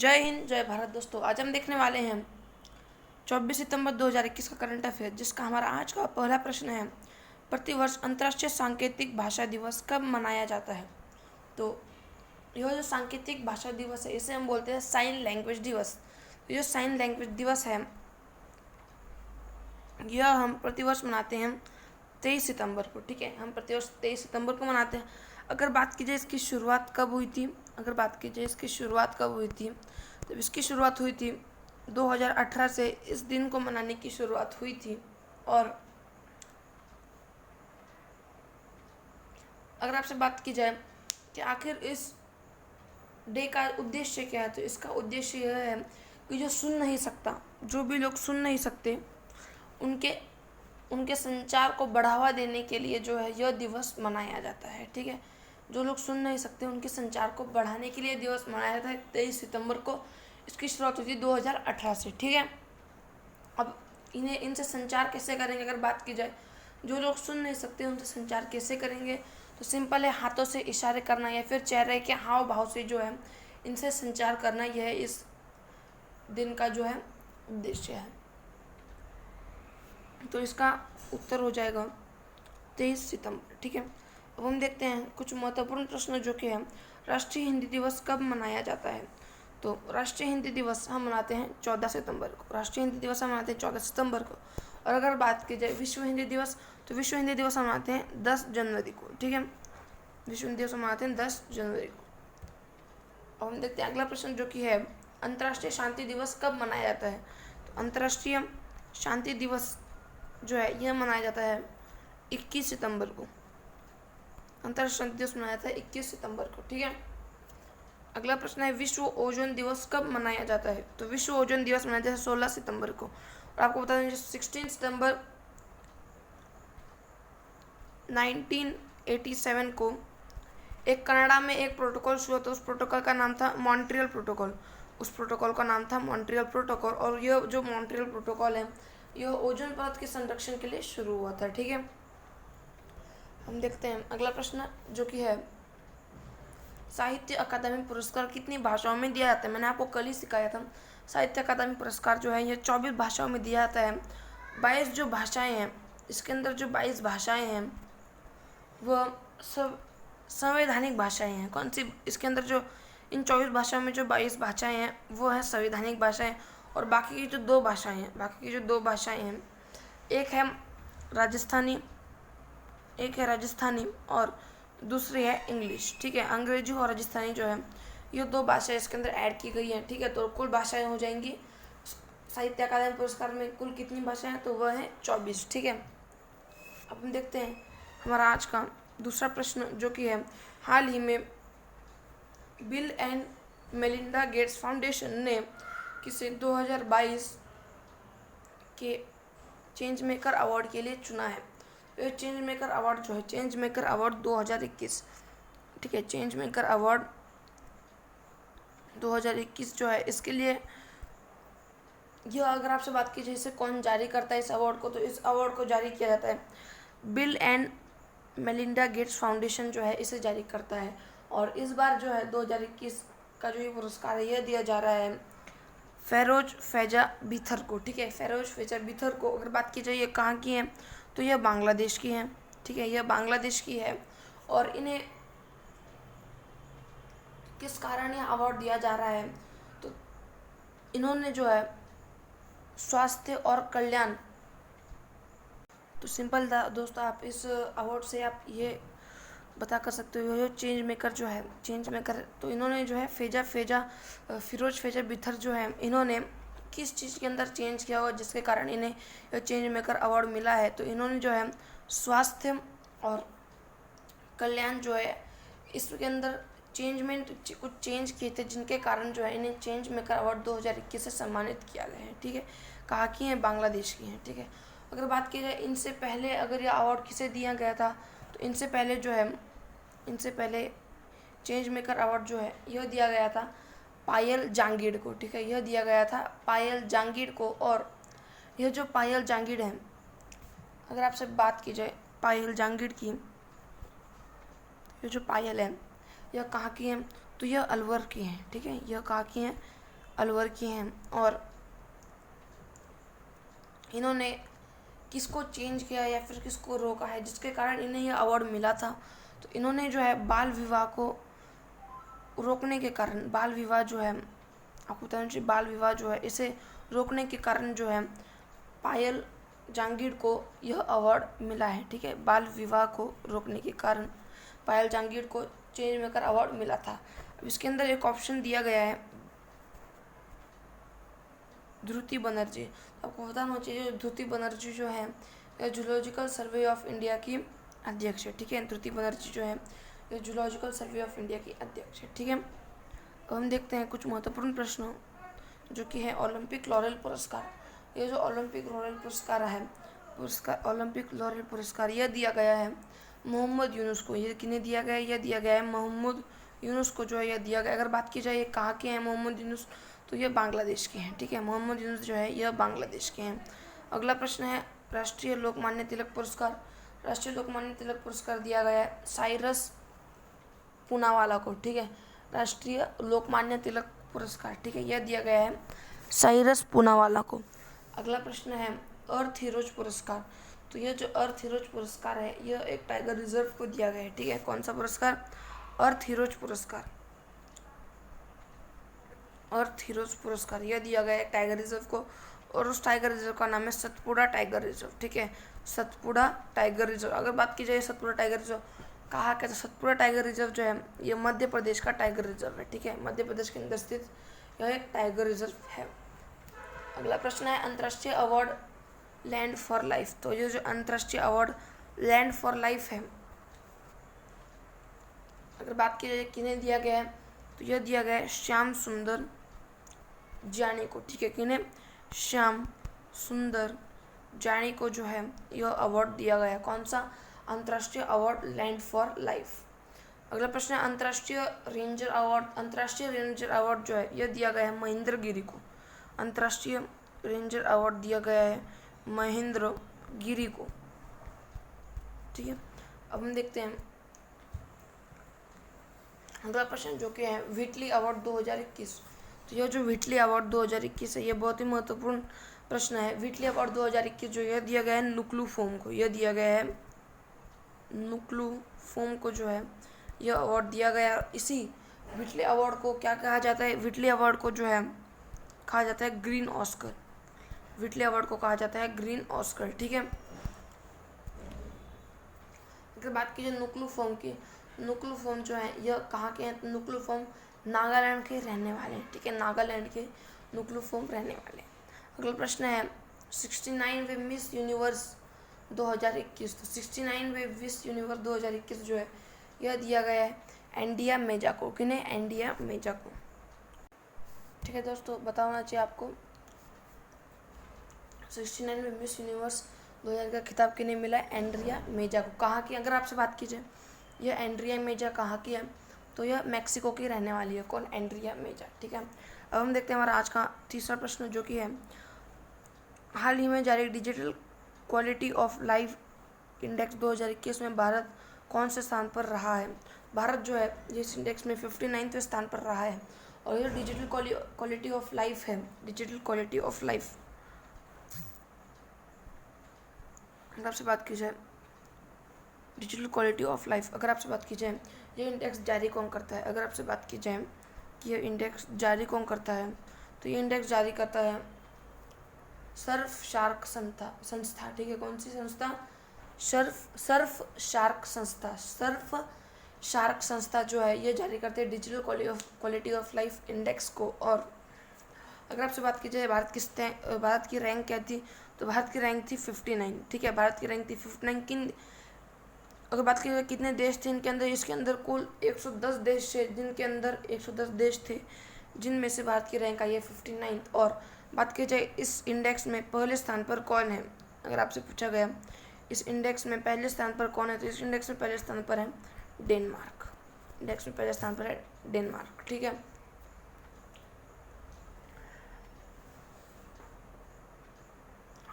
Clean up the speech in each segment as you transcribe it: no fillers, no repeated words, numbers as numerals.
जय हिंद जय भारत। दोस्तों, आज हम देखने वाले हैं 24 सितंबर 2021 का करंट अफेयर, जिसका हमारा आज का पहला प्रश्न है, प्रतिवर्ष अंतर्राष्ट्रीय सांकेतिक भाषा दिवस कब मनाया जाता है। तो यह जो सांकेतिक भाषा दिवस है, इसे हम बोलते हैं साइन लैंग्वेज दिवस। तो जो साइन लैंग्वेज दिवस है, यह हम प्रतिवर्ष मनाते हैं 23 सितंबर को। ठीक है, हम प्रतिवर्ष 23 सितंबर को मनाते हैं। अगर बात की जाए इसकी शुरुआत कब हुई थी, तो इसकी शुरुआत हुई थी 2018 से इस दिन को मनाने की शुरुआत हुई थी। और अगर आपसे बात की जाए कि आखिर इस डे का उद्देश्य क्या है, तो इसका उद्देश्य यह है कि जो भी लोग सुन नहीं सकते, उनके संचार को बढ़ावा देने के लिए जो है यह दिवस मनाया जाता है। ठीक है, जो लोग सुन नहीं सकते उनके संचार को बढ़ाने के लिए दिवस मनाया जाता है 23 सितंबर को। इसकी शुरुआत हुई थी 2018 से। ठीक है, अब इनसे संचार कैसे करेंगे, अगर बात की जाए जो लोग सुन नहीं सकते उनसे संचार कैसे करेंगे, तो सिंपल है, हाथों से इशारे करना या फिर चेहरे के हाव भाव से जो है इनसे संचार करना, यह इस दिन का जो है उद्देश्य है। तो इसका उत्तर हो जाएगा 23 सितंबर। ठीक है, अब हम देखते हैं कुछ महत्वपूर्ण प्रश्न जो कि है, राष्ट्रीय हिंदी दिवस कब मनाया जाता है। तो राष्ट्रीय हिंदी दिवस हम मनाते हैं 14 सितंबर को। और अगर बात की जाए विश्व हिंदी दिवस, तो विश्व हिंदी दिवस हम मनाते हैं 10 जनवरी को। ठीक है, विश्व हिंदी दिवस हम मनाते हैं 10 जनवरी को। अब हम देखते हैं अगला प्रश्न जो कि है, अंतर्राष्ट्रीय शांति दिवस कब मनाया जाता है। तो अंतर्राष्ट्रीय शांति दिवस जो है यह मनाया जाता है 21 सितंबर को। अंतर्राष्ट्रीय शांति दिवस मनाया जाता है 21 सितंबर को। ठीक है, अगला प्रश्न है, विश्व ओजोन दिवस कब मनाया जाता है। तो विश्व ओजोन दिवस मनाया जाता है 16 सितंबर को। और आपको बता दें 16 सितंबर 1987 को एक कनाडा में एक प्रोटोकॉल शुरू हुआ था। उस प्रोटोकॉल का नाम था मॉन्ट्रियल प्रोटोकॉल। और यह जो मॉन्ट्रियल प्रोटोकॉल है, यह ओजोन परत के संरक्षण के लिए शुरू हुआ था। ठीक है, हम देखते हैं अगला प्रश्न जो कि है, साहित्य अकादमी पुरस्कार कितनी भाषाओं में दिया जाता है। मैंने आपको कल ही सिखाया था, साहित्य अकादमी पुरस्कार जो है ये 24 भाषाओं में दिया जाता है। 22 जो भाषाएं हैं, इसके अंदर जो 22 भाषाएं हैं वह सब संवैधानिक भाषाएं हैं। कौन सी, इसके अंदर जो इन 24 भाषाओं में जो 22 भाषाएं हैं वो है संवैधानिक भाषाएं। और बाकी की जो दो भाषाएं हैं, एक है राजस्थानी और दूसरी है इंग्लिश। ठीक है, अंग्रेजी और राजस्थानी जो है ये दो भाषाएं इसके अंदर ऐड की गई हैं। ठीक है, तो कुल भाषाएं हो जाएंगी, साहित्य अकादमी पुरस्कार में कुल कितनी भाषाएं हैं, तो वह है 24। ठीक है, अब हम देखते हैं हमारा आज का दूसरा प्रश्न जो कि है, हाल ही में bill and Melinda Gates foundation ने किसे 2022 के चेंज मेकर अवार्ड के लिए चुना है। चेंज मेकर अवार्ड जो है, चेंज मेकर अवार्ड 2021। ठीक है, चेंज मेकर अवार्ड 2021 जो है, इसके लिए यह, अगर आपसे बात की जाए इसे कौन जारी करता है इस अवार्ड को, तो इस अवार्ड को जारी किया जाता है bill and Melinda Gates foundation जो है इसे जारी करता है। और इस बार जो है 2021 का जो ये पुरस्कार है यह दिया जा रहा है फेरोज फेजा बिथर को। ठीक है, फेरोज फेजा बिथर को। अगर बात की जाए ये कहाँ की है, तो यह बांग्लादेश की है। ठीक है, यह बांग्लादेश की है। और इन्हें किस कारण यह अवार्ड दिया जा रहा है, तो इन्होंने जो है स्वास्थ्य और कल्याण, तो सिंपल दोस्तों, आप इस अवार्ड से आप ये बता कर सकते हो, जो चेंज मेकर तो इन्होंने जो है फिरोज फेजा बिथर जो है, इन्होंने किस चीज़ के अंदर चेंज किया हुआ जिसके कारण इन्हें चेंज मेकर अवार्ड मिला है। तो इन्होंने जो है स्वास्थ्य और कल्याण जो है इसके अंदर कुछ चेंज किए थे, जिनके कारण जो है इन्हें चेंज मेकर अवार्ड 2021 से सम्मानित किया गया है। ठीक है, कहाँ की हैं, बांग्लादेश की हैं। ठीक है, अगर बात की जाए इनसे पहले अगर यह अवार्ड किसे दिया गया था, तो इनसे पहले चेंज मेकर अवार्ड जो है यह दिया गया था पायल जांगीड़ को। ठीक है, यह दिया गया था पायल जांगीड़ को। और यह जो पायल जांगीड़ है, अगर आपसे बात की जाए पायल जांगीड़ की, ये जो पायल है यह कहाँ की है, तो यह अलवर की है। ठीक है, यह कहाँ की है, अलवर की हैं और इन्होंने किसको चेंज किया या फिर किसको रोका है जिसके कारण इन्हें यह अवार्ड मिला था। तो इन्होंने जो है बाल विवाह को रोकने के कारण, बाल विवाह जो है, आपको बताना चाहिए, बाल विवाह जो है इसे रोकने के कारण जो है पायल जांगीर को यह अवार्ड मिला है। ठीक है, बाल विवाह को रोकने के कारण पायल जांगीर को चेंज मेकर अवार्ड मिला था। अब इसके अंदर एक ऑप्शन दिया गया है ध्रुति बनर्जी। आपको बताना चाहिए ध्रुति बनर्जी जो है यह जूलॉजिकल सर्वे ऑफ इंडिया की अध्यक्ष है। ठीक है, ध्रुति बनर्जी जो है यह जूलॉजिकल सर्वे ऑफ इंडिया की अध्यक्ष है। ठीक है, अब हम देखते हैं कुछ महत्वपूर्ण प्रश्न जो कि है ओलंपिक लॉरेल पुरस्कार। ये जो ओलंपिक लॉरेल पुरस्कार है, ओलंपिक लॉरेल पुरस्कार यह दिया गया है मोहम्मद यूनुस को। ये किन्हें दिया गया है? यह दिया गया है मोहम्मद यूनुस को जो है यह दिया गया। अगर बात की जाए ये कहाँ के हैं मोहम्मद यूनुस, तो ये बांग्लादेश के हैं। ठीक है, मोहम्मद यूनुस जो है यह बांग्लादेश के हैं। अगला प्रश्न है राष्ट्रीय लोकमान्य तिलक पुरस्कार। राष्ट्रीय लोकमान्य तिलक पुरस्कार दिया गया है साइरस पूनावाला को। ठीक है, राष्ट्रीय लोकमान्य तिलक पुरस्कार, ठीक है, यह दिया गया है साइरस पूनावाला को। अगला प्रश्न है अर्थ हीरोज पुरस्कार। तो यह जो अर्थ हीरोज पुरस्कार है यह एक टाइगर रिजर्व को दिया गया है। ठीक है, कौन सा पुरस्कार? अर्थ हीरोज पुरस्कार। अर्थ हीरोज पुरस्कार यह दिया गया है टाइगर रिजर्व को और उस टाइगर रिजर्व का नाम है सतपुड़ा टाइगर रिजर्व। ठीक है, सतपुड़ा टाइगर रिजर्व। अगर बात की जाए सतपुड़ा टाइगर रिजर्व कहाँ का, तो सतपुड़ा टाइगर रिजर्व जो है ये मध्य प्रदेश का टाइगर रिजर्व है। ठीक है, मध्य प्रदेश के अंदर स्थित यह एक टाइगर रिजर्व है। अगला प्रश्न है अंतर्राष्ट्रीय अवार्ड लैंड फॉर लाइफ। तो ये जो अंतर्राष्ट्रीय अवार्ड लैंड फॉर लाइफ है, अगर बात की जाए किन्हें दिया गया है, तो यह दिया गया है श्याम सुंदर जानी को। ठीक है, किन्हें? श्याम सुंदर जानी को जो है यह अवार्ड दिया गया है। कौन सा? अंतर्राष्ट्रीय अवार्ड लैंड फॉर लाइफ। अगला प्रश्न है अंतर्राष्ट्रीय रेंजर अवार्ड। अंतर्राष्ट्रीय रेंजर अवार्ड जो है यह दिया गया है महेंद्र गिरी को। अंतर्राष्ट्रीय रेंजर अवार्ड दिया गया है महेंद्र गिरी को। ठीक है, अब हम देखते हैं अगला प्रश्न जो कि है व्हिटली अवार्ड 2021। तो यह जो व्हिटली अवार्ड 2021 है यह बहुत ही महत्वपूर्ण प्रश्न है। व्हिटली अवार्ड 2021 जो यह दिया गया है नुक्लू फोम को। यह दिया गया है नुक्लू फोम को जो है यह अवार्ड दिया गया। इसी व्हिटली अवार्ड को क्या कहा जाता है? व्हिटली अवार्ड को जो है कहा जाता है ग्रीन ऑस्कर। व्हिटली अवार्ड को कहा जाता है ग्रीन ऑस्कर। ठीक है, अगर बात की जाए नुक्लू फोम की, नुक्लू फोम जो है यह कहाँ के हैं? नुक्लू फोम नागालैंड के रहने वाले हैं। ठीक है, नागालैंड के नुक्लू फोम रहने वाले हैं। अगला प्रश्न है 69वें मिस यूनिवर्स 2021। तो 69वें मिस यूनिवर्स 2021 जो है यह दिया गया है एंडिया मेजा को। किन्हें? एंडिया मेजा को। ठीक है दोस्तों, बताना चाहिए आपको 69वें मिस यूनिवर्स 2000 का खिताब किन्हें मिला है? एंड्रिया मेजा को। कहाँ की? अगर आपसे बात की जाए यह एंड्रिया मेजा कहाँ की है, तो यह मैक्सिको की रहने वाली है। कौन? एंड्रिया मेजा। ठीक है, अब हम देखते हैं हमारा आज का तीसरा प्रश्न जो कि है हाल ही में जारी digital quality of life index 2021 में भारत कौन से स्थान पर रहा है? भारत जो है इस इंडेक्स में 59वें स्थान पर रहा है और यह डिजिटल क्वालिटी ऑफ लाइफ है। डिजिटल क्वालिटी ऑफ लाइफ, अगर आपसे बात की जाए डिजिटल क्वालिटी ऑफ लाइफ, अगर आपसे बात की जाए ये इंडेक्स जारी कौन करता है? अगर आपसे बात की जाए कि ये इंडेक्स जारी कौन करता है, तो ये इंडेक्स जारी करता है सर्फ शार्क संस्था। ठीक है, कौन सी संस्था? सर्फ शार्क संस्था। सर्फ शार्क संस्था जो है ये जारी करते हैं digital quality of life index को। और अगर आपसे बात की जाए भारत की रैंक क्या थी, तो भारत की रैंक थी 59। ठीक है, भारत की रैंक थी 59। अगर बात की जाए कितने देश थे इनके अंदर, इसके अंदर कुल 110 देश थे, जिनके अंदर 110 देश थे, जिनमें से भारत की रैंक आई है 59। और बात की जाए इस इंडेक्स में पहले स्थान पर कौन है, अगर आपसे पूछा गया इस इंडेक्स में पहले स्थान पर कौन है, तो इस इंडेक्स में पहले स्थान पर है डेनमार्क। इंडेक्स में पहले स्थान पर है डेनमार्क। ठीक है,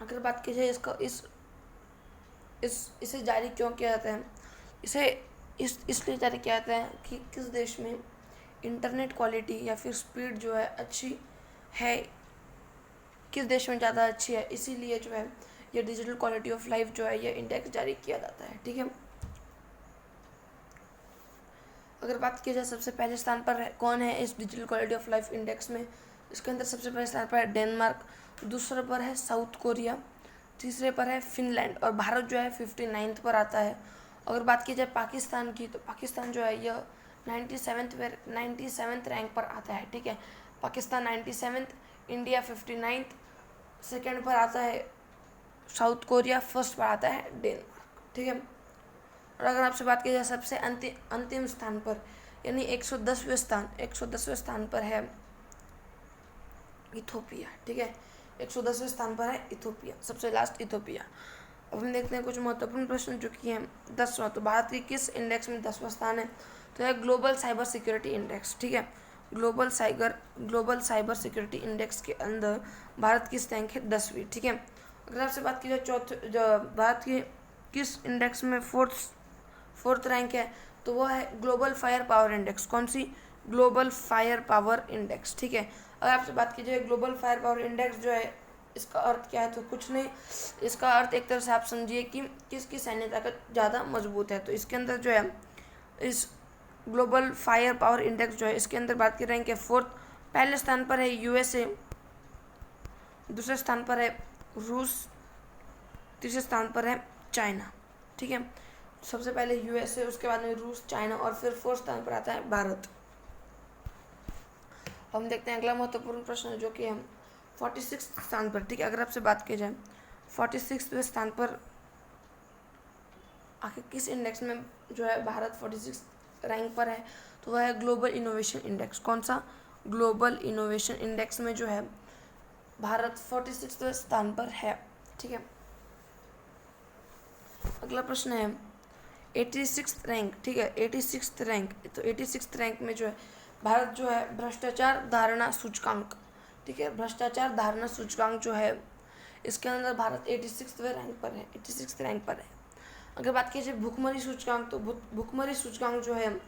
अगर बात की जाए इसका इसे जारी क्यों किया जाता है, इसे इसलिए जारी किया जाता है कि किस देश में इंटरनेट क्वालिटी या फिर स्पीड जो है अच्छी है किस देश में ज़्यादा अच्छी है, इसीलिए जो है ये डिजिटल क्वालिटी ऑफ लाइफ जो है ये इंडेक्स जारी किया जाता है। ठीक है, अगर बात की जाए सबसे पहले स्थान पर कौन है इस digital quality of life index में, इसके अंदर सबसे पहले स्थान पर है डेनमार्क, दूसरे पर है साउथ कोरिया, तीसरे पर है फिनलैंड और भारत जो है 59th पर आता है। अगर बात की जाए पाकिस्तान की, तो पाकिस्तान जो है यह 97th रैंक पर आता है। ठीक है, Pakistan 97th, India 59th, second पर आता है साउथ कोरिया, फर्स्ट पर आता है डेनमार्क। ठीक है, और अगर आपसे बात की जाए सबसे अंतिम स्थान पर यानी 110वें स्थान पर है इथोपिया। ठीक है, 110वें स्थान पर है इथोपिया, सबसे लास्ट इथोपिया। अब हम देखते हैं कुछ महत्वपूर्ण प्रश्न जो कि हैं 10वां। तो भारत की किस इंडेक्स में 10वां स्थान है, तो है ग्लोबल साइबर सिक्योरिटी इंडेक्स। ठीक है, ग्लोबल साइबर सिक्योरिटी इंडेक्स के अंदर भारत की रैंक है 10वीं। ठीक है, अगर आपसे बात की जाए भारत के किस इंडेक्स में फोर्थ रैंक है, तो वो है ग्लोबल फायर पावर इंडेक्स। कौन सी, ग्लोबल फायर पावर इंडेक्स। ठीक है, अगर आपसे बात की जाए ग्लोबल फायर पावर इंडेक्स जो है इसका अर्थ क्या है, तो कुछ नहीं, इसका अर्थ एक तरह से आप समझिए कि किसकी सैन्य ताकत ज़्यादा मजबूत है। तो इसके अंदर जो है इस ग्लोबल फायर पावर इंडेक्स जो है इसके अंदर भारत की रैंक है 4th। पहले स्थान पर है यूएसए, दूसरे स्थान पर है रूस, तीसरे स्थान पर है चाइना। ठीक है, सबसे पहले यूएसए, उसके बाद में रूस, चाइना और फिर 4th स्थान पर आता है भारत। हम देखते हैं अगला महत्वपूर्ण प्रश्न जो कि है 46 स्थान पर। ठीक है, अगर आपसे बात की जाए 46वें स्थान पर आखिर किस इंडेक्स में जो है भारत 46 रैंक पर है, तो वह है ग्लोबल इनोवेशन इंडेक्स। कौन सा, ग्लोबल इनोवेशन इंडेक्स में जो है भारत 46वें स्थान पर है। ठीक है, अगला प्रश्न है 86th रैंक। ठीक है, 86th रैंक, तो 86th रैंक में जो है भारत जो है भ्रष्टाचार धारणा सूचकांक। ठीक है, भ्रष्टाचार धारणा सूचकांक जो है इसके अंदर भारत 86वें रैंक पर है, 86th रैंक पर है। अगर बात की जाए भुखमरी सूचकांक, तो भुखमरी सूचकांक जो है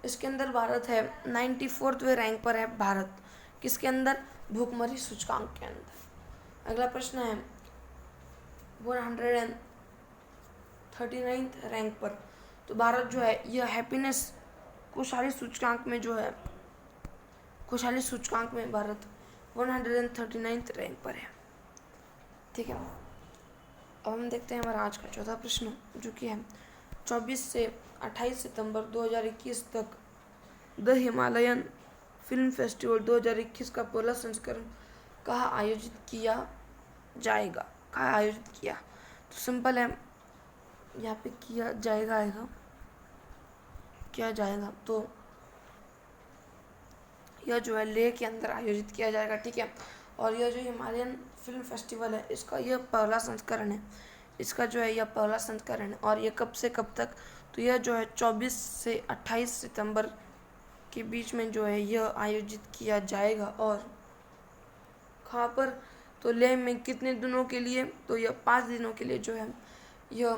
इसके अंदर भारत है 94वें रैंक पर है भारत, किसके अंदर, भुखमरी सूचकांक के अंदर। अगला प्रश्न है 139th रैंक पर, तो भारत जो है यह हैप्पीनेस खुशहाली सूचकांक में जो है खुशहाली सूचकांक में भारत 139th रैंक पर है। ठीक है, अब हम देखते हैं हमारा आज का चौथा प्रश्न जो कि है 24 से 28 सितंबर 2021 तक द हिमालयन फिल्म फेस्टिवल 2021 का पहला संस्करण कहाँ आयोजित किया जाएगा, कहाँ आयोजित किया, तो सिंपल है, यहाँ पे किया जाएगा आएगा, किया जाएगा, तो यह जो है लेह के अंदर आयोजित किया जाएगा। ठीक है, और यह जो हिमालयन फिल्म फेस्टिवल है इसका यह पहला संस्करण है, इसका जो है यह पहला संस्करण है। और यह कब से कब तक, तो यह जो है 24 से 28 सितंबर के बीच में जो है यह आयोजित किया जाएगा। और कहाँ पर, तो लेह में कितने दिनों के लिए, तो यह 5 दिनों के लिए जो है यह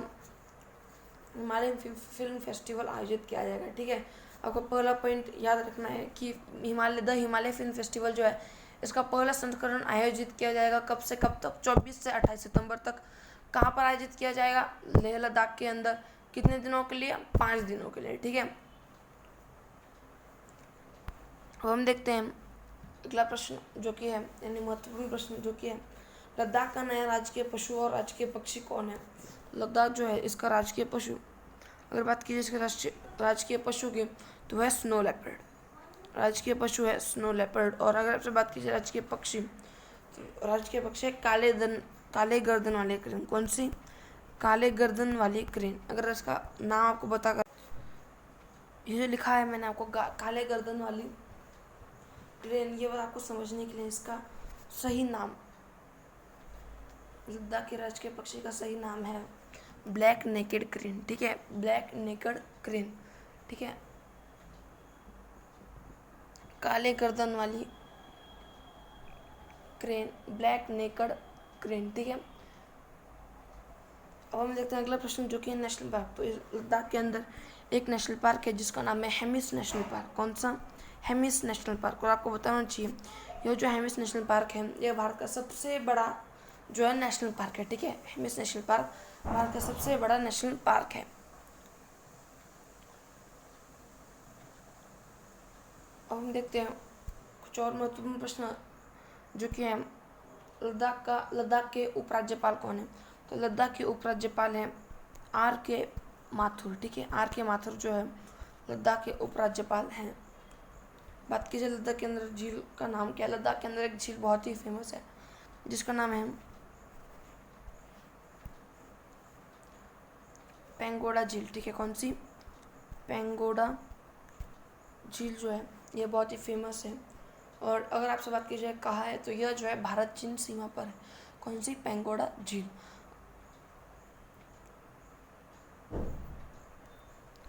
हिमालयन फिल्म फेस्टिवल आयोजित किया जाएगा। ठीक है, आपको पहला पॉइंट याद रखना है कि हिमालय फिल्म फेस्टिवल जो है इसका पहला संस्करण आयोजित किया जाएगा कब से कब तक, 24 से 28 सितंबर तक। कहाँ पर आयोजित किया जाएगा, लेह लद्दाख के अंदर, कितने दिनों के लिए, 5 दिनों के लिए। ठीक है, अब हम देखते हैं अगला प्रश्न जो कि है यानी महत्वपूर्ण प्रश्न जो कि है लद्दाख का नया राजकीय पशु और राजकीय पक्षी कौन है। लद्दाख जो है इसका राजकीय पशु, अगर बात की जाए इसके राजकीय पशु की, तो वह स्नो लेपर्ड, राजकीय पशु है स्नो लेपर्ड। और अगर आपसे बात की जाए राजकीय पक्षी, तो राजकीय पक्षी है काले गर्दन वाले क्रेन। कौन सी, काले गर्दन वाली क्रेन। अगर इसका नाम आपको बताकर, ये जो लिखा है मैंने आपको काले गर्दन वाली क्रेन, ये बात आपको समझने के लिए इसका सही नाम, लद्दाख के राजकीय पक्षी का सही नाम है ब्लैक नेकेड क्रेन। ठीक है, ब्लैक नेकेड क्रेन। ठीक है, काले गर्दन वाली क्रेन, ब्लैक नेकेड क्रेन। ठीक है, अब हम देखते हैं अगला प्रश्न जो कि है नेशनल पार्क। तो लद्दाख के अंदर एक नेशनल पार्क है जिसका नाम है हेमिस नेशनल पार्क। कौन सा, हेमिस नेशनल पार्क। और आपको बताना चाहिए यह जो हेमिस नेशनल पार्क है यह भारत का सबसे बड़ा जो है नेशनल पार्क है, ठीक है। हेमिस नेशनल पार्क भारत का सबसे बड़ा नेशनल पार्क है। अब हम देखते हैं कुछ और महत्वपूर्ण प्रश्न जो कि है लद्दाख के उपराज्यपाल कौन है। तो लद्दाख के उपराज्यपाल हैं R.K. माथुर, ठीक है। R.K. माथुर जो है लद्दाख के उपराज्यपाल हैं। बात की जाए लद्दाख के अंदर झील का नाम क्या है। लद्दाख के अंदर एक झील बहुत ही फेमस है जिसका नाम है पेंगोडा झील, ठीक है। कौन सी? पेंगोडा झील जो है यह बहुत ही फेमस है। और अगर आपसे बात की जाए कहाँ है तो यह जो है भारत चीन सीमा पर है। कौन सी? पेंगोडा झील।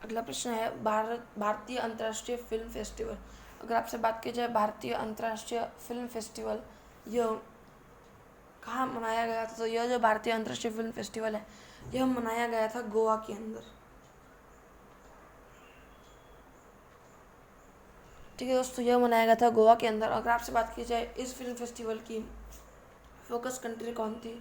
अगला प्रश्न है भारतीय अंतर्राष्ट्रीय फिल्म फेस्टिवल। अगर आपसे बात की जाए भारतीय अंतर्राष्ट्रीय फिल्म फेस्टिवल यह कहाँ मनाया गया था, तो यह जो भारतीय अंतर्राष्ट्रीय फिल्म फेस्टिवल है यह मनाया गया था गोवा के अंदर, ठीक है दोस्तों। यह मनाया गया था गोवा के अंदर। अगर आपसे बात की जाए इस फिल्म फेस्टिवल की फोकस कंट्री कौन थी,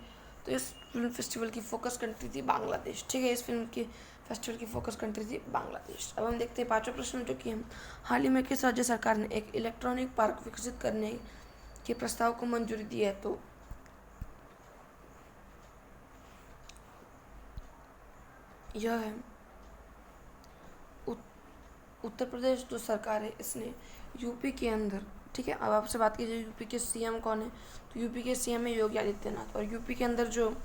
तो इस फिल्म फेस्टिवल की फोकस कंट्री थी बांग्लादेश, ठीक है। इस फिल्म की फेस्टिवल की फोकस कंट्री थी बांग्लादेश। अब हम देखते हैं पांचवा प्रश्न जो कि हम हाल ही में किस राज्य सरकार ने एक इलेक्ट्रॉनिक पार्क विकसित करने के प्रस्ताव को मंजूरी दी है। तो यह है उत्तर प्रदेश जो सरकार है इसने यूपी के अंदर, ठीक है। अब आपसे बात कीजिए यूपी के सीएम कौन है, तो यूपी के सीएम है योगी आदित्यनाथ। और यूपी के अंदर जो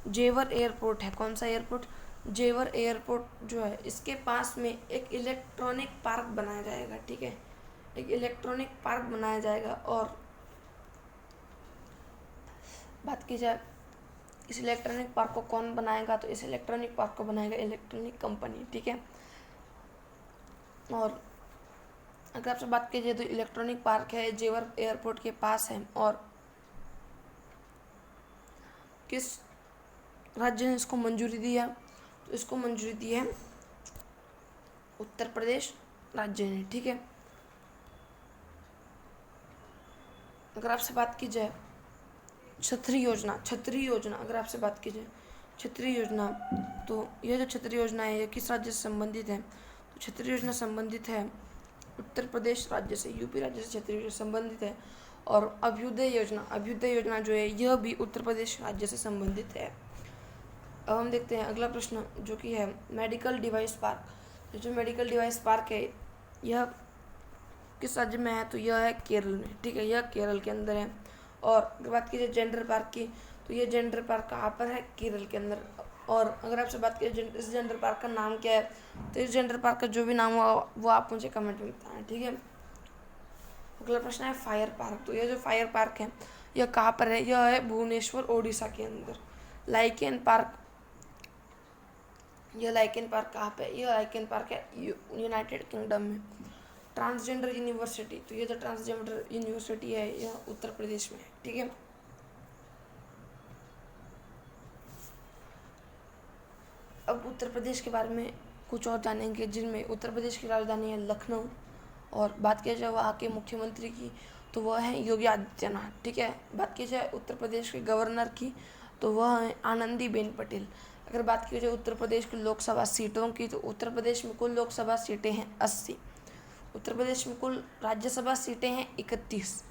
जेवर एयरपोर्ट है, कौन सा एयरपोर्ट? जेवर एयरपोर्ट जो है इसके पास में एक इलेक्ट्रॉनिक पार्क बनाया जाएगा, ठीक है। एक इलेक्ट्रॉनिक पार्क बनाया जाएगा। और बात की जाए इस इलेक्ट्रॉनिक पार्क को कौन बनाएगा, तो इस इलेक्ट्रॉनिक पार्क को बनाएगा इलेक्ट्रॉनिक कंपनी, ठीक है। और अगर आपसे बात कीजिए तो इलेक्ट्रॉनिक पार्क है जेवर एयरपोर्ट के पास है। और किस राज्य ने इसको मंजूरी दी है, तो इसको मंजूरी दी है उत्तर प्रदेश राज्य ने, ठीक है। अगर आपसे बात की जाए छतरी योजना अगर आपसे बात की जाए छतरी योजना, तो यह जो छतरी योजना है यह किस राज्य से संबंधित है, तो छतरी योजना संबंधित है उत्तर प्रदेश राज्य से, यूपी राज्य से छतरी योजना संबंधित है। और अभ्युदय योजना जो है यह भी उत्तर प्रदेश राज्य से संबंधित है। अब हम देखते हैं अगला प्रश्न जो कि है मेडिकल डिवाइस पार्क। जो मेडिकल डिवाइस पार्क है यह किस राज्य में है, तो यह है केरल में, ठीक है। यह केरल के अंदर है। और अगर बात कीजिए जेंडर पार्क की, तो ये जेंडर पार्क कहाँ पर है? केरल के अंदर। और अगर आपसे बात करें इस जेंडर पार्क का नाम क्या है, तो इस जेंडर पार्क का जो भी नाम हो वो आप मुझे कमेंट में बताएं, ठीक है। अगला प्रश्न है फायर पार्क। तो यह जो फायर पार्क है यह कहाँ पर है? यह है भुवनेश्वर ओडिशा के अंदर। लाइकेन पार्क, यह लाइकेन पार्क कहाँ पे? यह लाइकेन पार्क है यूनाइटेड किंगडम में। ट्रांसजेंडर यूनिवर्सिटी, तो ये जो ट्रांसजेंडर यूनिवर्सिटी है यह उत्तर प्रदेश में है, ठीक है। अब उत्तर प्रदेश के बारे में कुछ और जानेंगे जिनमें उत्तर प्रदेश की राजधानी है लखनऊ। और बात की जाए वहाँ के मुख्यमंत्री की तो वह है योगी आदित्यनाथ, ठीक है। बात की जाए उत्तर प्रदेश के गवर्नर की तो वह है आनंदीबेन पटेल। अगर बात की जाए उत्तर प्रदेश की लोकसभा सीटों की तो उत्तर प्रदेश में कुल लोकसभा सीटें हैं 80। उत्तर प्रदेश में कुल राज्यसभा सीटें हैं 31।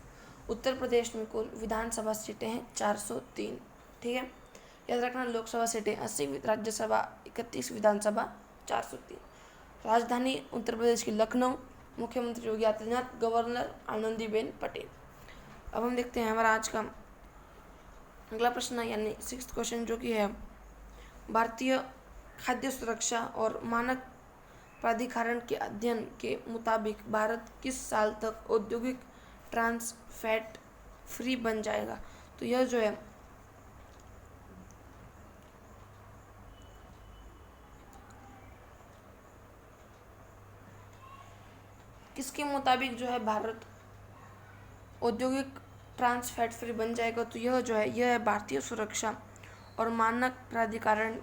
उत्तर प्रदेश में कुल विधानसभा सीटें हैं 403, ठीक है। याद रखना लोकसभा सीटें 80, राज्यसभा 31, विधानसभा 403। राजधानी उत्तर प्रदेश की लखनऊ, मुख्यमंत्री योगी आदित्यनाथ, गवर्नर आनंदीबेन पटेल। अब हम देखते हैं हमारा आज का अगला प्रश्न यानी 6th क्वेश्चन जो कि है भारतीय खाद्य सुरक्षा और मानक प्राधिकरण के अध्ययन के मुताबिक भारत किस साल तक औद्योगिक ट्रांस फैट फ्री बन जाएगा। तो यह जो है किसके मुताबिक जो है भारत औद्योगिक ट्रांस फैट फ्री बन जाएगा, तो यह जो है यह है भारतीय सुरक्षा और मानक प्राधिकरण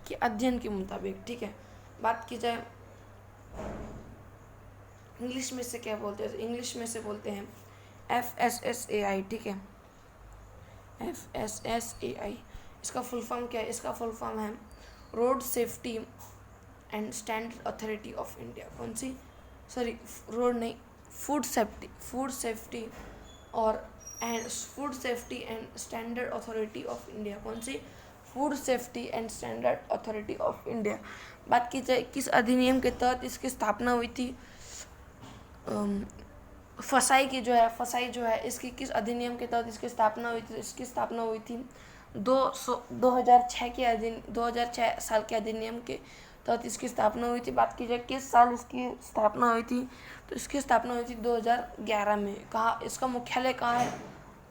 के अध्ययन के मुताबिक, ठीक है। बात की जाए इंग्लिश में से क्या बोलते हैं, इंग्लिश में से बोलते हैं FSSAI, ठीक है, FSSAI, इसका फुल फॉर्म क्या है? इसका फुल फॉर्म है road safety and standard authority of India. कौन सी? सॉरी, रोड नहीं, फूड सेफ्टी और food safety and standard authority of India. कौन सी? Food safety and standard authority of India. बात की जाए किस अधिनियम के तहत इसकी स्थापना हुई थी? फसाई जो है इसकी किस अधिनियम के तहत इसकी स्थापना हुई थी? इसकी स्थापना हुई थी 2006 साल के अधिनियम के तहत इसकी स्थापना हुई थी। बात की जाए किस साल इसकी स्थापना हुई थी, तो इसकी स्थापना हुई थी 2011 में। कहाँ इसका मुख्यालय कहाँ है?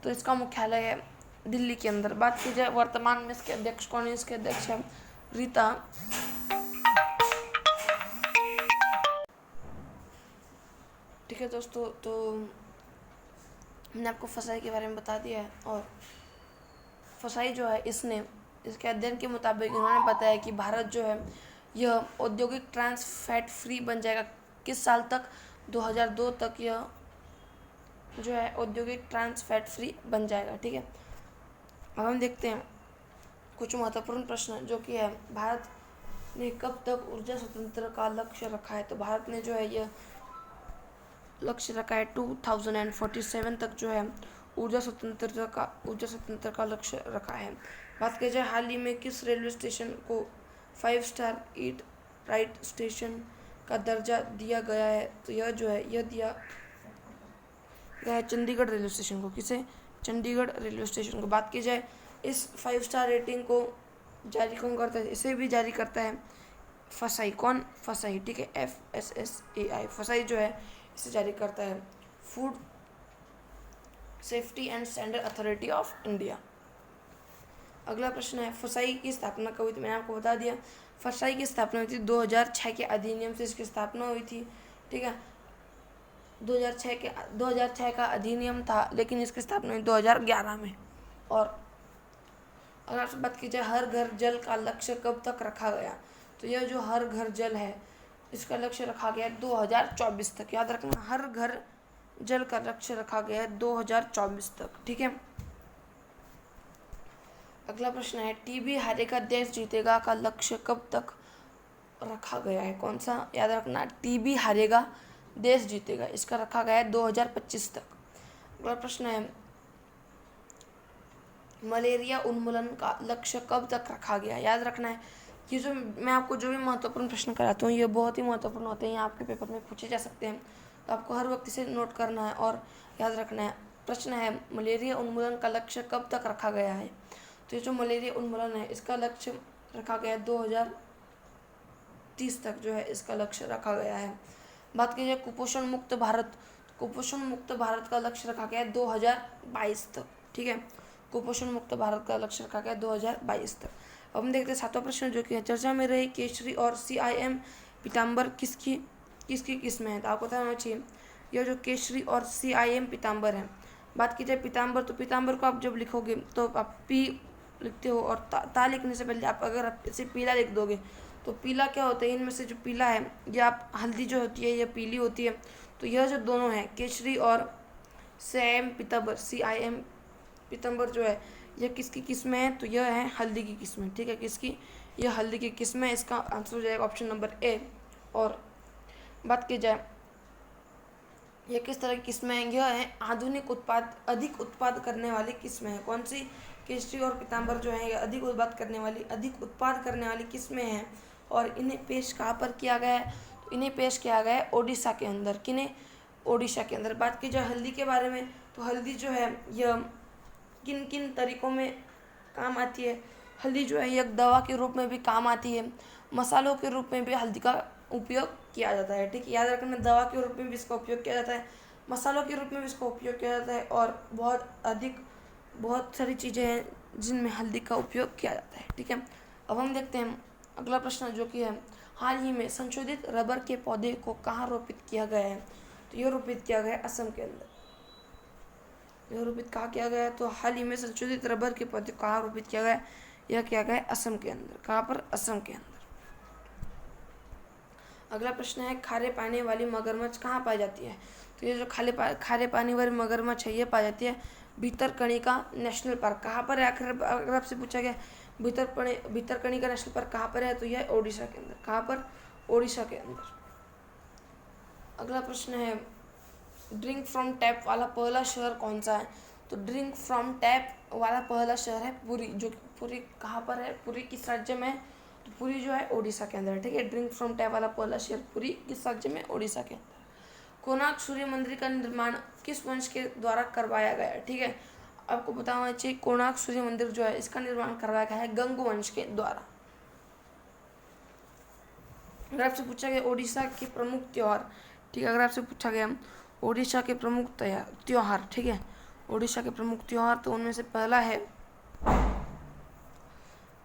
तो इसका मुख्यालय है दिल्ली के अंदर। बात की जाए वर्तमान में इसके अध्यक्ष कौन है? इसके अध्यक्ष है रीता। ठीक है दोस्तों, तो मैंने आपको फसाई के बारे में बता दिया है। और फसाई जो है इसके अध्ययन के मुताबिक इन्होंने बताया कि भारत जो है यह औद्योगिक ट्रांस फैट फ्री बन जाएगा। किस साल तक? 2002 तक यह जो है औद्योगिक ट्रांस फैट फ्री बन जाएगा। ठीक है, अब हम देखते हैं कुछ महत्वपूर्ण प्रश्न जो कि है भारत ने कब तक ऊर्जा स्वतंत्र का लक्ष्य रखा है। तो भारत ने जो है यह लक्ष्य रखा है 2047 तक जो है ऊर्जा स्वतंत्र का लक्ष्य रखा है। बात की जाए हाल ही में किस रेलवे स्टेशन को 5 स्टार ईट राइट स्टेशन का दर्जा दिया गया है, तो यह जो है यह दिया गया है चंडीगढ़ रेलवे स्टेशन को। किसे? चंडीगढ़ रेलवे स्टेशन को। बात की जाए इस 5 स्टार रेटिंग को जारी कौन करता है? इसे भी जारी करता है फसाई। कौन? फसाई, ठीक है, FSSAI, फसाई जो है इसे जारी करता है food safety and standard authority of India. अगला प्रश्न है फसाई की स्थापना कब हुई थी? मैंने आपको बता दिया, फसाई की स्थापना हुई थी 2006 के अधिनियम से इसकी स्थापना हुई थी। ठीक है, 2006 का अधिनियम था, लेकिन इसकी स्थापना हुई 2011 में। और अगर आपसे बात की जाए हर घर जल का लक्ष्य कब तक रखा गया, तो यह जो हर घर जल है इसका लक्ष्य रखा गया है 2024 तक। याद रखना, हर घर जल का लक्ष्य रखा गया है 2024 तक। ठीक है, अगला प्रश्न है टीबी हारेगा देश जीतेगा का लक्ष्य कब तक रखा गया है? कौन सा? याद रखना, टीबी हारेगा देश जीतेगा, इसका रखा गया है 2025 तक। अगला प्रश्न है मलेरिया उन्मूलन का लक्ष्य कब तक रखा गया? याद रखना है कि जो मैं आपको जो भी महत्वपूर्ण प्रश्न कराता हूँ ये बहुत ही महत्वपूर्ण होते हैं, आपके पेपर में पूछे जा सकते हैं, तो आपको हर वक्त इसे नोट करना है और याद रखना है। प्रश्न है मलेरिया उन्मूलन का लक्ष्य कब तक रखा गया है? तो ये जो मलेरिया उन्मूलन है इसका लक्ष्य रखा गया है 2030 तक जो है इसका लक्ष्य रखा गया है। बात की जाए कुपोषण मुक्त भारत का लक्ष्य रखा गया है 2022 तक। ठीक है, कुपोषण मुक्त भारत का लक्ष्य रखा गया 2022 तक। अब हम देखते हैं सातवां प्रश्न जो कि चर्चा में रही केसरी और CIM पीताम्बर किसकी किस्में है? तो आपको पता होना चाहिए यह जो केसरी और CIM पीताम्बर है। बात की जाए पीताम्बर, तो पीताम्बर को आप जब लिखोगे तो आप पी लिखते हो और ता लिखने से पहले आप अगर आप इसे पीला लिख दोगे तो पीला क्या होता है? इनमें से जो पीला है ये आप हल्दी जो होती है यह पीली होती है। तो यह जो दोनों हैं केसरी और CIM पीताम्बर जो है यह किसकी किस्में है? तो यह है हल्दी की किस्में। ठीक है, किसकी? यह हल्दी की किस्में। इसका आंसर हो जाएगा ऑप्शन नंबर A। और बात की जाए यह किस तरह की किस्में हैं? यह है अधिक उत्पाद करने वाली किस्में हैं। कौन सी? केसरी और पीताम्बर जो है यह अधिक उत्पाद करने वाली किस्में हैं। और इन्हें पेश कहाँ पर किया गया है? तो इन्हें पेश किया गया है ओडिशा के अंदर। किन्हें? ओडिशा के अंदर। बात की जाए हल्दी के बारे में, तो हल्दी जो है यह किन किन तरीकों में काम आती है? हल्दी जो है यह दवा के रूप में भी काम आती है, मसालों के रूप में भी हल्दी का उपयोग किया जाता है। ठीक है, याद रखना, दवा के रूप में भी इसका उपयोग किया जाता है, मसालों के रूप में भी इसका उपयोग किया जाता है और बहुत सारी चीज़ें हैं जिनमें हल्दी का उपयोग किया जाता है। ठीक है, अब हम देखते हैं अगला प्रश्न जो कि है हाल ही में संशोधित रबर के पौधे को कहाँ रोपित किया गया है? तो यह रोपित किया गया है असम के अंदर। यह रोपित कहाँ किया गया है? तो हाल ही में संशोधित रबर के पौधे कहाँ रोपित किया गया है? यह किया गया है असम के अंदर। कहाँ पर? असम के अंदर। अगला प्रश्न है खारे पानी वाली मगरमच्छ कहाँ पाई जाती है? तो तो ये जो खारे पानी वाली मगरमच्छ है ये पाई जाती है भितरकनिका नेशनल पार्क। कहाँ पर है आखिर अगर आपसे पूछा गया भितरकनिका नेशनल पार्क कहाँ पर है, तो यह है ओडिशा के अंदर। कहाँ पर? ओडिशा के अंदर। अगला प्रश्न है ड्रिंक फ्रॉम टैप वाला पहला शहर कौन सा है, तो ड्रिंक फ्रॉम टैप वाला पहला शहर है पुरी। जो पुरी कहाँ पर है, पुरी किस राज्य में है, तो पुरी जो है ओडिशा के अंदर है। ठीक है, ड्रिंक फ्रॉम टैप वाला पहला शहर पुरी किस राज्य में, ओडिशा के अंदर। कोणार्क सूर्य मंदिर का निर्माण किस वंश के द्वारा करवाया गया है, ठीक है, आपको पता होना चाहिए कोणार्क सूर्य मंदिर जो है इसका निर्माण करवाया गया है गंग वंश के द्वारा। अगर आपसे पूछा गया ओडिशा के प्रमुख त्योहार, ठीक है, अगर आपसे पूछा गया ओडिशा के प्रमुख त्योहार, ठीक है, ओडिशा के प्रमुख त्योहार, तो उनमें से पहला है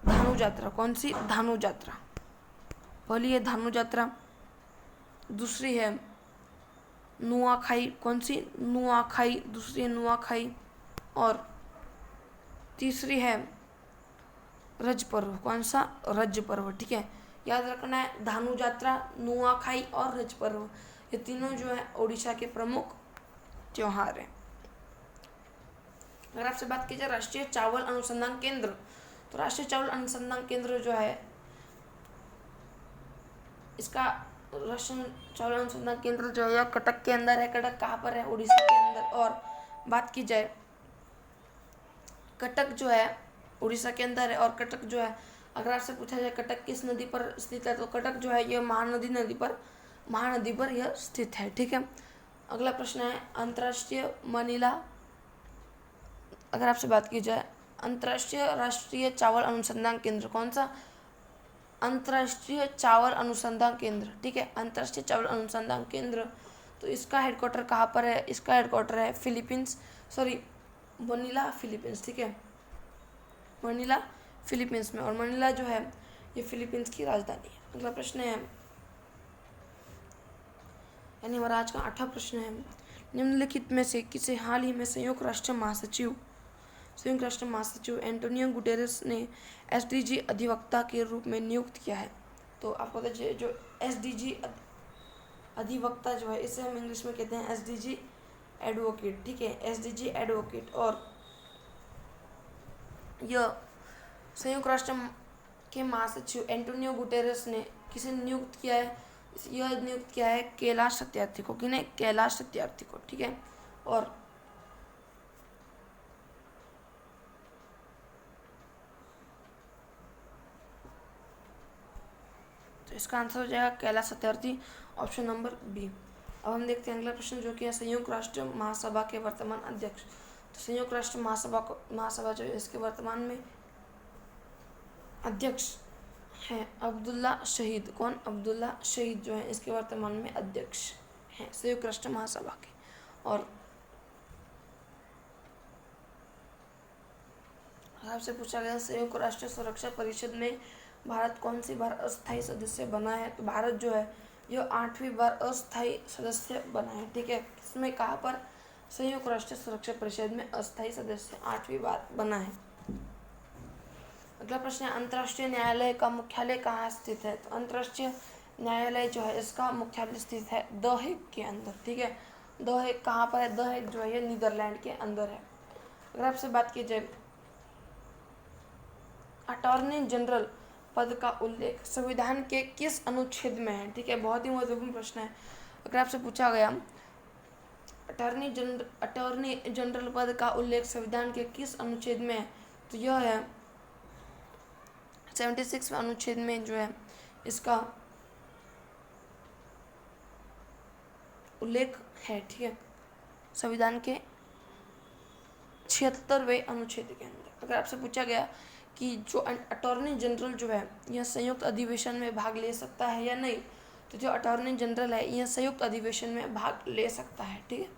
धानु यात्रा। कौन सी? धानु यात्रा। पहली है धानु यात्रा, दूसरी है नुआखाई। कौन सी? नुआखाई। दूसरी है नुआखाई, और तीसरी है रज पर्व। कौन सा? रज पर्व। ठीक है, याद रखना है धानु यात्रा, नुआखाई और रज पर्व, ये तीनों जो है ओडिशा के प्रमुख त्योहार हैं। अगर आपसे बात की जाए राष्ट्रीय चावल अनुसंधान केंद्र, तो राष्ट्रीय चावल अनुसंधान केंद्र जो है इसका राष्ट्रीय चावल अनुसंधान केंद्र जो है कटक के अंदर है। कटक कहाँ पर है? उड़ीसा के अंदर। और बात की जाए कटक जो है उड़ीसा के अंदर है, और कटक जो है अगर आपसे पूछा जाए कटक किस नदी पर स्थित है, तो कटक जो है यह महानदी पर यह स्थित है। ठीक है, अगला प्रश्न है अंतर्राष्ट्रीय मनीला। अगर आपसे बात की जाए अंतर्राष्ट्रीय राष्ट्रीय चावल अनुसंधान केंद्र, कौन सा? अंतर्राष्ट्रीय चावल अनुसंधान केंद्र। ठीक है, अंतर्राष्ट्रीय चावल अनुसंधान केंद्र, तो इसका हेडक्वार्टर कहाँ पर है? इसका हेडक्वार्टर है मनीला, फिलीपींस। ठीक है, मनीला फिलीपींस में, और मनीला जो है ये फिलीपींस की राजधानी है। अगला प्रश्न है यानी हमारा आज का 8वां प्रश्न है निम्नलिखित में से किसे हाल ही में संयुक्त राष्ट्र महासचिव एंटोनियो गुटेरेस ने एसडीजी अधिवक्ता के रूप में नियुक्त किया है। तो आपको पता है जो एसडीजी अधिवक्ता जो है इसे हम इंग्लिश में कहते हैं एसडीजी एडवोकेट। ठीक है, एसडीजी एडवोकेट, और यह संयुक्त राष्ट्र के महासचिव एंटोनियो गुटेरेस ने किसे नियुक्त किया है? यह नियुक्त किया है कैलाश सत्यार्थी को। किन्हें? कैलाश सत्यार्थी को। ठीक है, और तो इसका आंसर हो जाएगा Kailash Satyarthi, option number B. अब हम देखते हैं अगला प्रश्न जो कि है संयुक्त राष्ट्र महासभा के वर्तमान अध्यक्ष। तो संयुक्त राष्ट्र महासभा जो है इसके वर्तमान में अध्यक्ष हैं अब्दुल्ला शहीद। कौन? अब्दुल्ला शहीद जो है इसके वर्तमान में अध्यक्ष हैं संयुक्त राष्ट्र महासभा के। और आपसे पूछा गया संयुक्त राष्ट्र सुरक्षा परिषद में भारत कौन सी बार अस्थायी सदस्य बना है? तो भारत जो है यह 8वीं बार अस्थायी सदस्य बना है। ठीक है, इसमें कहाँ पर? संयुक्त राष्ट्र सुरक्षा परिषद में अस्थायी सदस्य 8वीं बार बना है। अगला प्रश्न है अंतर्राष्ट्रीय न्यायालय का मुख्यालय कहाँ स्थित है? तो अंतर्राष्ट्रीय न्यायालय जो है इसका मुख्यालय स्थित है द हेग के अंदर। ठीक है, द हेग कहाँ पर है? द हेग जो है ये नीदरलैंड के अंदर है। अगर आपसे बात की जाए अटॉर्नी जनरल पद का उल्लेख संविधान के किस अनुच्छेद में है? ठीक है, बहुत ही महत्वपूर्ण प्रश्न है। अगर आपसे पूछा गया अटॉर्नी जनरल पद का उल्लेख संविधान के किस अनुच्छेद में है, तो यह है 76वें अनुच्छेद में जो है इसका उल्लेख है। ठीक है, संविधान के 76वें अनुच्छेद के अंदर। अगर आपसे पूछा गया कि जो अटॉर्नी जनरल जो है यह संयुक्त अधिवेशन में भाग ले सकता है या नहीं, तो जो अटॉर्नी जनरल है यह संयुक्त अधिवेशन में भाग ले सकता है। ठीक है,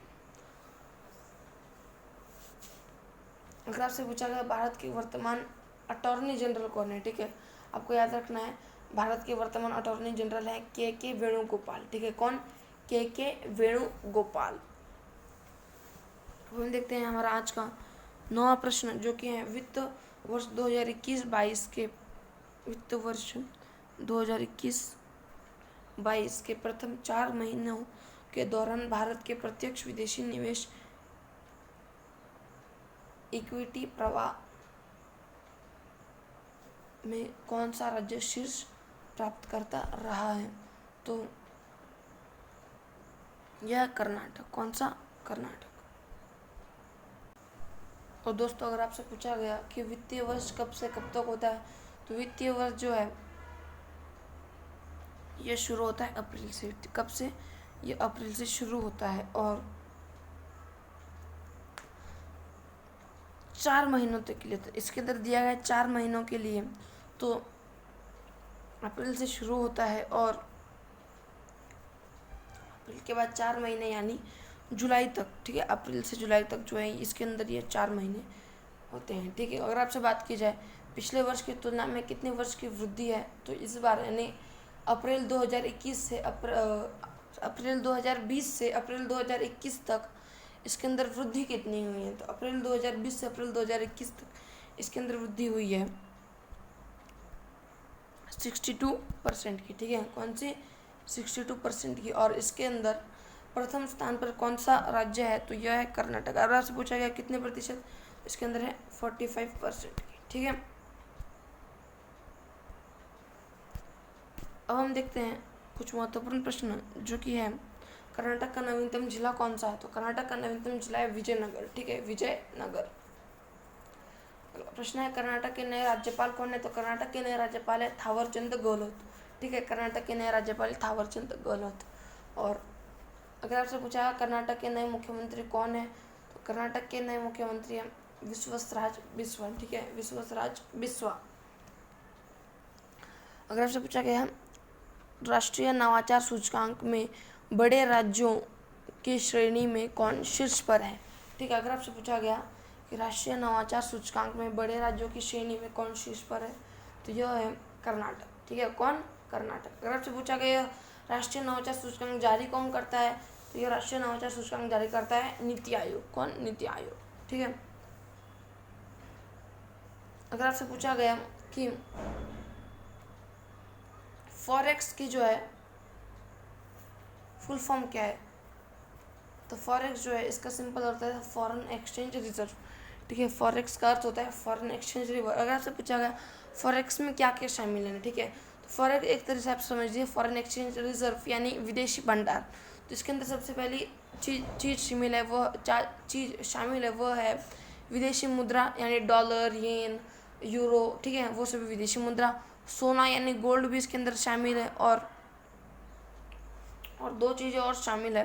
अगर आपसे पूछा गया भारत के वर्तमान अटॉर्नी जनरल कौन है? ठीक है, आपको याद रखना है भारत के वर्तमान अटॉर्नी जनरल है के वेणुगोपाल। ठीक है, कौन? के वेणुगोपाल। हम देखते हैं हमारा आज का 9वां प्रश्न जो कि है वित्त वर्ष 2021-22 के वित्त वर्ष 2021-22 के प्रथम 4 महीनों के दौरान भारत के प्रत्यक्ष विदेशी निवेश इक्विटी प्रवाह में कौन सा राज्य शीर्ष प्राप्त करता रहा है? तो यह कर्नाटक। कौन सा? कर्नाटक। और दोस्तों अगर आपसे पूछा गया कि वित्तीय वर्ष कब से कब तक होता है, तो वित्तीय वर्ष जो है ये शुरू होता है अप्रैल से। कब से? ये अप्रैल से शुरू होता है और 4 महीनों तक के लिए। तो इसके अंदर दिया गया है 4 महीनों के लिए। तो अप्रैल से शुरू होता है और अप्रैल के बाद 4 महीने यानी जुलाई तक, ठीक है, अप्रैल से जुलाई तक जो है इसके अंदर ये 4 महीने होते हैं, ठीक है। अगर आपसे बात की जाए पिछले वर्ष की तुलना में कितने वर्ष की वृद्धि है, तो इस बार यानी अप्रैल 2021 से अप्रैल 2020 से अप्रैल 2021 तक इसके अंदर वृद्धि कितनी हुई है? तो अप्रैल 2020 से अप्रैल 2021 तक इसके अंदर वृद्धि हुई है 62% की, ठीक है। कौन सी? 62% की। और इसके अंदर प्रथम स्थान पर कौन सा राज्य है? तो यह है कर्नाटक। अगर आपसे पूछा गया कितने प्रतिशत, इसके अंदर है 45% की, ठीक है। अब हम देखते हैं कुछ महत्वपूर्ण प्रश्न जो कि है कर्नाटक का नवीनतम जिला कौन सा है? तो कर्नाटक का नवीनतम जिला है विजयनगर, ठीक है, विजयनगर। प्रश्न है कर्नाटक के नए राज्यपाल कौन है? तो कर्नाटक के नए राज्यपाल है थावरचंद गहलोत, ठीक है। कर्नाटक के नए राज्यपाल थावरचंद गहलोत। और अगर आपसे पूछा कर्नाटक के नए मुख्यमंत्री कौन है, तो कर्नाटक के नए मुख्यमंत्री हैं विश्वसराज बिस्वा, ठीक है, विश्वसराज बिस्वा। अगर आपसे पूछा गया राष्ट्रीय नवाचार सूचकांक में बड़े राज्यों की श्रेणी में कौन शीर्ष पर है, ठीक है। अगर आपसे पूछा गया कि राष्ट्रीय नवाचार सूचकांक में बड़े राज्यों की श्रेणी में कौन शीर्ष पर है, तो यह है कर्नाटक, ठीक है। कौन? कर्नाटक। अगर आपसे पूछा गया राष्ट्रीय नवाचार सूचकांक जारी कौन करता है, तो यह राष्ट्रीय नवाचार सूचकांक जारी करता है नीति आयोग। कौन? नीति आयोग, ठीक है। अगर आपसे पूछा गया कि फॉरेक्स की जो है फुल फॉर्म क्या है, तो फॉरेक्स जो है इसका सिंपल होता है फॉरेन एक्सचेंज रिजर्व, ठीक है। फॉरेक्स का अर्थ होता है फॉरेन एक्सचेंज रिजर्व। अगर आपसे पूछा गया फॉरेक्स में क्या क्या शामिल है, ठीक है, तो फॉरेक्स एक तरह से आप समझिए फॉरेन एक्सचेंज रिजर्व यानी विदेशी भंडार। तो इसके अंदर सबसे पहली चीज़ शामिल है वो है विदेशी मुद्रा यानी डॉलर, येन, यूरो, ठीक है, वो सभी विदेशी मुद्रा। सोना यानी गोल्ड भी इसके अंदर शामिल है। और 2 चीज़ें और शामिल है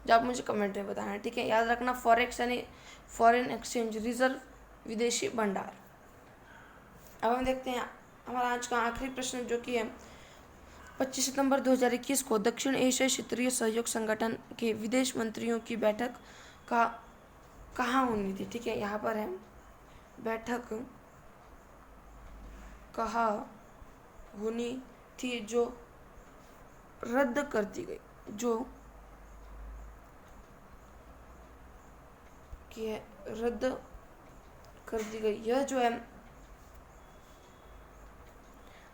जो आप मुझे कमेंट में बताना है, ठीक है। याद रखना फॉरेक्स यानी फॉरेन एक्सचेंज रिजर्व, विदेशी भंडार। अब हम देखते हैं हमारा आज का आखिरी प्रश्न जो कि है 25 सितंबर 2021 को दक्षिण एशिया क्षेत्रीय सहयोग संगठन के विदेश मंत्रियों की बैठक कहाँ होनी थी, ठीक है। यहाँ पर है बैठक कहाँ होनी थी जो रद्द कर दी गई, जो कि रद्द कर दी गई। यह जो है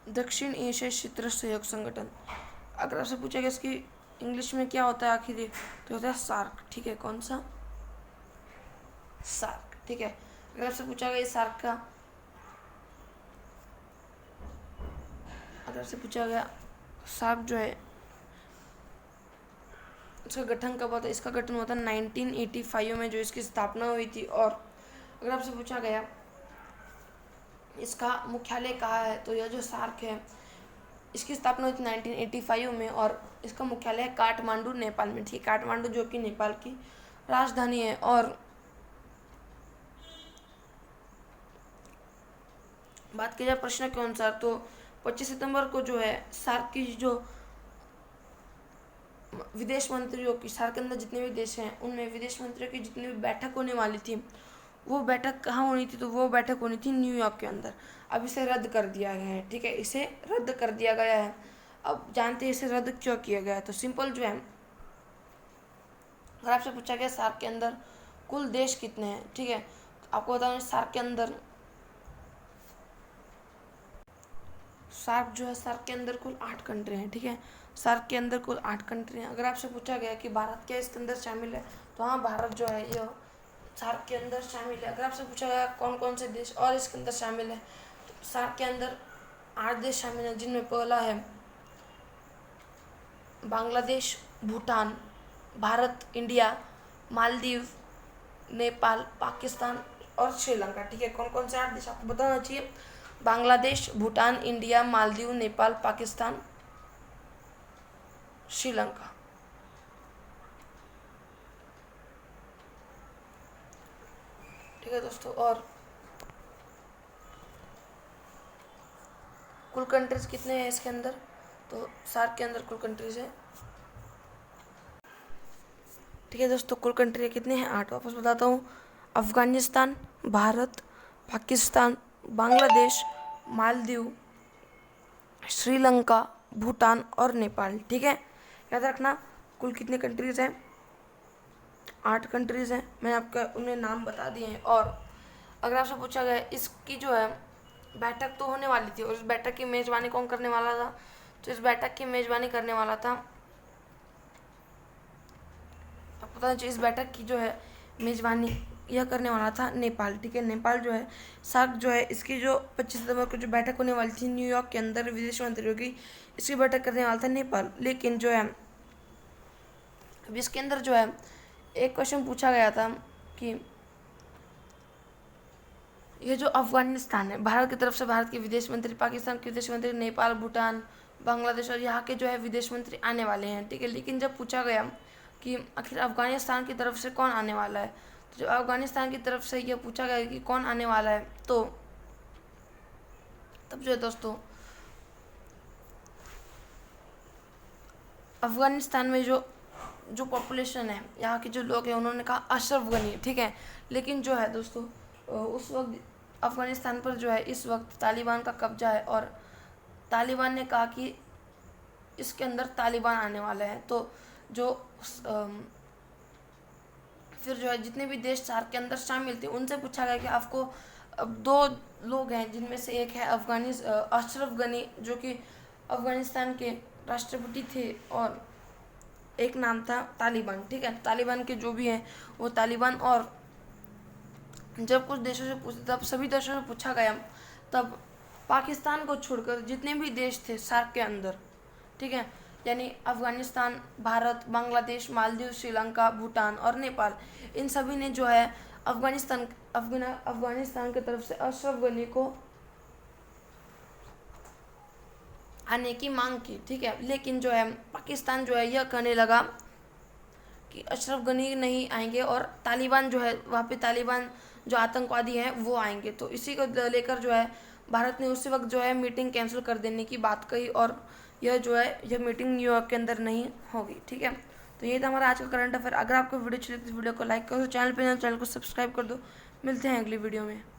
दक्षिण एशिया क्षेत्र सहयोग संगठन। अगर आपसे पूछा गया इसकी इंग्लिश में क्या होता है आखिर, तो होता है सार्क, ठीक है। कौन सा? सार्क, ठीक है। अगर आपसे पूछा गया सार्क का, अगर आपसे पूछा गया सार्क जो है इसका गठन कब होता है, इसका गठन हुआ था 1985 में जो इसकी स्थापना हुई थी। और अगर आपसे पूछा गया इसका मुख्यालय कहाँ है, तो यह जो सार्क है इसकी स्थापना हुई थी 1985 में और इसका मुख्यालय है काठमांडू, नेपाल में, ठीक है। काठमांडू जो कि नेपाल की राजधानी है। और बात की जाए प्रश्न के अनुसार तो 25 सितंबर को जो है सार्क की जो विदेश मंत्रियों की, सार्क के अंदर जितने भी देश हैं उनमें विदेश मंत्रियों की जितनी भी बैठक होने वाली थी, वो बैठक कहाँ होनी थी, तो वो बैठक होनी थी न्यूयॉर्क के अंदर। अब इसे रद्द कर दिया गया है, ठीक है, इसे रद्द कर दिया गया है। अब जानते हैं इसे रद्द क्यों किया गया है, तो सिंपल जो है अगर आपसे पूछा गया सार्क के अंदर कुल देश कितने हैं, ठीक है, तो आपको बता दें सार्क के अंदर सार्क जो है, सार्क के अंदर कुल 8 कंट्री हैं, ठीक है। सार्क के अंदर कुल 8 कंट्री हैं। अगर आपसे पूछा गया कि भारत क्या इसके अंदर शामिल है, तो हाँ, भारत जो है ये सार्क के अंदर शामिल है। अगर आपसे पूछा गया कौन कौन से देश और इसके अंदर शामिल है, तो सार्क के अंदर 8 देश शामिल हैं, जिनमें पहला है बांग्लादेश, भूटान, भारत, इंडिया, मालदीव, नेपाल, पाकिस्तान और श्रीलंका, ठीक है। कौन कौन से 8 देश आपको बताना चाहिए? बांग्लादेश, भूटान, इंडिया, मालदीव, नेपाल, पाकिस्तान, श्रीलंका। ठीक है दोस्तों, और कुल कंट्रीज कितने हैं इसके अंदर? तो सार्क के अंदर कुल कंट्रीज है, ठीक है दोस्तों। कुल कंट्री कितने हैं? 8। वापस बताता हूँ। अफगानिस्तान, भारत, पाकिस्तान, बांग्लादेश, मालदीव, श्रीलंका, भूटान और नेपाल, ठीक है। याद रखना कुल कितने कंट्रीज हैं? 8 कंट्रीज हैं। मैंने आपका उन्हें नाम बता दिए हैं। और अगर आपसे पूछा गया इसकी जो है बैठक तो होने वाली थी, और इस बैठक की मेज़बानी कौन करने वाला था? तो इस बैठक की मेज़बानी करने वाला था, आपको पता है, इस बैठक की जो है मेज़बानी यह करने वाला था नेपाल, ठीक है। नेपाल जो है सार्क जो है इसकी जो 25 सितंबर को जो बैठक होने वाली थी न्यूयॉर्क के अंदर विदेश मंत्रियों की, इसकी बैठक करने वाला था नेपाल। लेकिन जो है अब इसके अंदर जो है एक क्वेश्चन पूछा गया था कि ये जो अफगानिस्तान है, भारत की तरफ से भारत के विदेश मंत्री, पाकिस्तान के विदेश मंत्री, नेपाल, भूटान, बांग्लादेश और यहाँ के जो है विदेश मंत्री आने वाले हैं, ठीक है। लेकिन जब पूछा गया कि आखिर अफगानिस्तान की तरफ से कौन आने वाला है, तो जब अफगानिस्तान की तरफ से यह पूछा गया कि कौन आने वाला है, तो तब जो है दोस्तों अफगानिस्तान में जो पॉपुलेशन है, यहाँ के जो लोग हैं, उन्होंने कहा अशरफ गनी, ठीक है। लेकिन जो है दोस्तों उस वक्त अफगानिस्तान पर जो है इस वक्त तालिबान का कब्जा है, और तालिबान ने कहा कि इसके अंदर तालिबान आने वाले हैं। तो जो फिर जो है जितने भी देश सार्क के अंदर शामिल थे, उनसे पूछा गया कि आपको अब 2 लोग हैं, जिनमें से एक है अशरफ गनी, जो कि अफगानिस्तान के राष्ट्रपति थे, और एक नाम था तालिबान, ठीक है। तालिबान के जो भी हैं वो तालिबान। और जब कुछ देशों से तब सभी देशों से पूछा गया, तब पाकिस्तान को छोड़कर जितने भी देश थे सार्क के अंदर, ठीक है, यानी अफगानिस्तान, भारत, बांग्लादेश, मालदीव, श्रीलंका, भूटान और नेपाल, इन सभी ने जो है अफगानिस्तान की तरफ से अशरफ गनी को आने की मांग की, ठीक है। लेकिन जो है पाकिस्तान जो है यह कहने लगा कि अशरफ गनी नहीं आएंगे, और तालिबान जो है वहाँ पे तालिबान जो आतंकवादी हैं वो आएंगे। तो इसी को लेकर जो है भारत ने उसी वक्त जो है मीटिंग कैंसिल कर देने की बात कही, और यह जो है यह मीटिंग न्यूयॉर्क के अंदर नहीं होगी, ठीक है। तो ये था हमारा आज का करंट अफेयर। अगर आपको वीडियो अच्छी लगी तो वीडियो को लाइक करो, चैनल पे चैनल को सब्सक्राइब कर दो। मिलते हैं अगली वीडियो में।